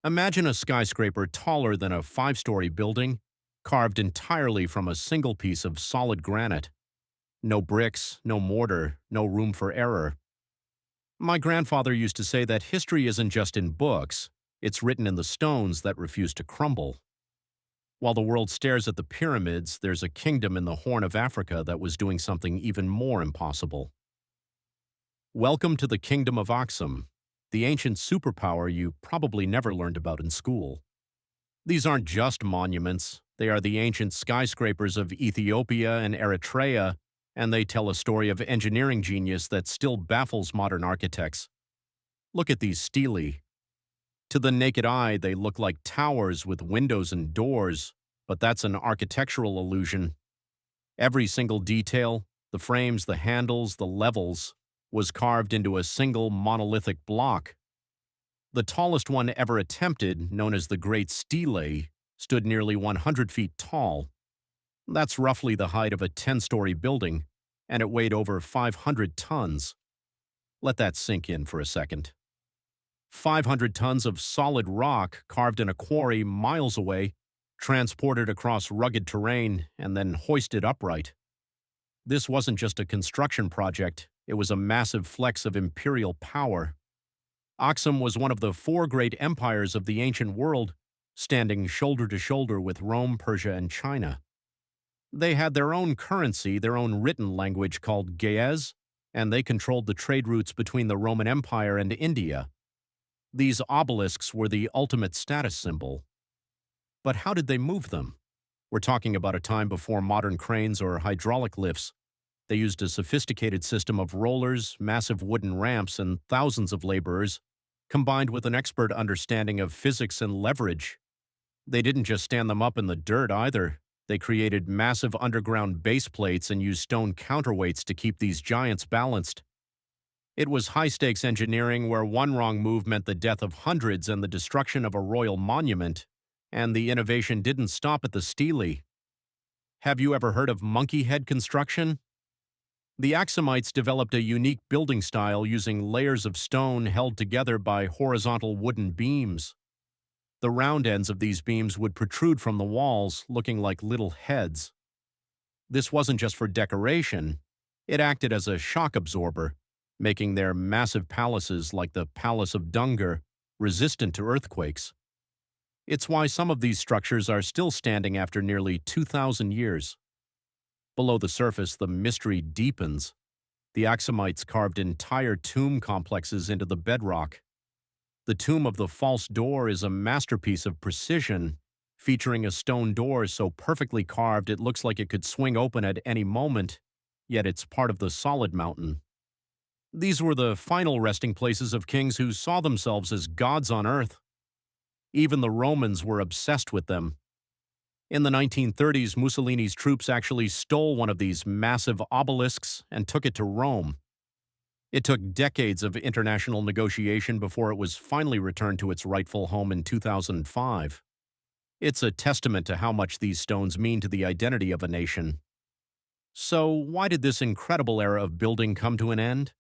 Imagine a skyscraper taller than a five-story building, carved entirely from a single piece of solid granite. No bricks, no mortar, no room for error. My grandfather used to say that history isn't just in books, it's written in the stones that refuse to crumble. While the world stares at the pyramids, there's a kingdom in the Horn of Africa that was doing something even more impossible. Welcome to the Kingdom of Aksum, the ancient superpower you probably never learned about in school. These aren't just monuments, they are the ancient skyscrapers of Ethiopia and Eritrea, and they tell a story of engineering genius that still baffles modern architects. Look at these stelae. To the naked eye, they look like towers with windows and doors, but that's an architectural illusion. Every single detail, the frames, the handles, the levels, was carved into a single monolithic block. The tallest one ever attempted, known as the Great Stele, stood nearly 100 feet tall. That's roughly the height of a 10-story building, and it weighed over 500 tons. Let that sink in for a second. 500 tons of solid rock carved in a quarry miles away, transported across rugged terrain, and then hoisted upright. This wasn't just a construction project, it was a massive flex of imperial power. Aksum was one of the four great empires of the ancient world, standing shoulder to shoulder with Rome, Persia, and China. They had their own currency, their own written language called Ge'ez, and they controlled the trade routes between the Roman Empire and India. These obelisks were the ultimate status symbol. But how did they move them? We're talking about a time before modern cranes or hydraulic lifts. They used a sophisticated system of rollers, massive wooden ramps, and thousands of laborers, combined with an expert understanding of physics and leverage. They didn't just stand them up in the dirt either. They created massive underground base plates and used stone counterweights to keep these giants balanced. It was high-stakes engineering where one wrong move meant the death of hundreds and the destruction of a royal monument, and the innovation didn't stop at the stele. Have you ever heard of monkey head construction? The Aksumites developed a unique building style using layers of stone held together by horizontal wooden beams. The round ends of these beams would protrude from the walls, looking like little heads. This wasn't just for decoration, it acted as a shock absorber, making their massive palaces like the Palace of Dungur resistant to earthquakes. It's why some of these structures are still standing after nearly 2,000 years. Below the surface, the mystery deepens. The Aksumites carved entire tomb complexes into the bedrock. The Tomb of the False Door is a masterpiece of precision, featuring a stone door so perfectly carved it looks like it could swing open at any moment, yet it's part of the solid mountain. These were the final resting places of kings who saw themselves as gods on earth. Even the Romans were obsessed with them. In the 1930s, Mussolini's troops actually stole one of these massive obelisks and took it to Rome. It took decades of international negotiation before it was finally returned to its rightful home in 2005. It's a testament to how much these stones mean to the identity of a nation. So, why did this incredible era of building come to an end?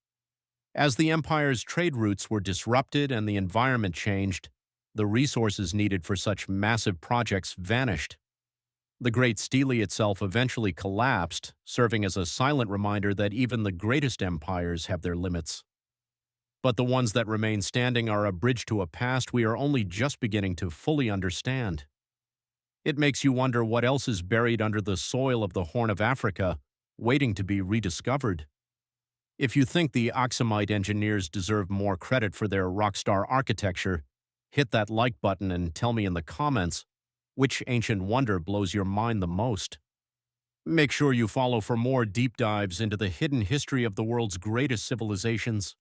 As the empire's trade routes were disrupted and the environment changed, the resources needed for such massive projects vanished. The Great Stele itself eventually collapsed, serving as a silent reminder that even the greatest empires have their limits. But the ones that remain standing are a bridge to a past we are only just beginning to fully understand. It makes you wonder what else is buried under the soil of the Horn of Africa, waiting to be rediscovered. If you think the Aksumite engineers deserve more credit for their rockstar architecture, hit that like button and tell me in the comments which ancient wonder blows your mind the most. Make sure you follow for more deep dives into the hidden history of the world's greatest civilizations.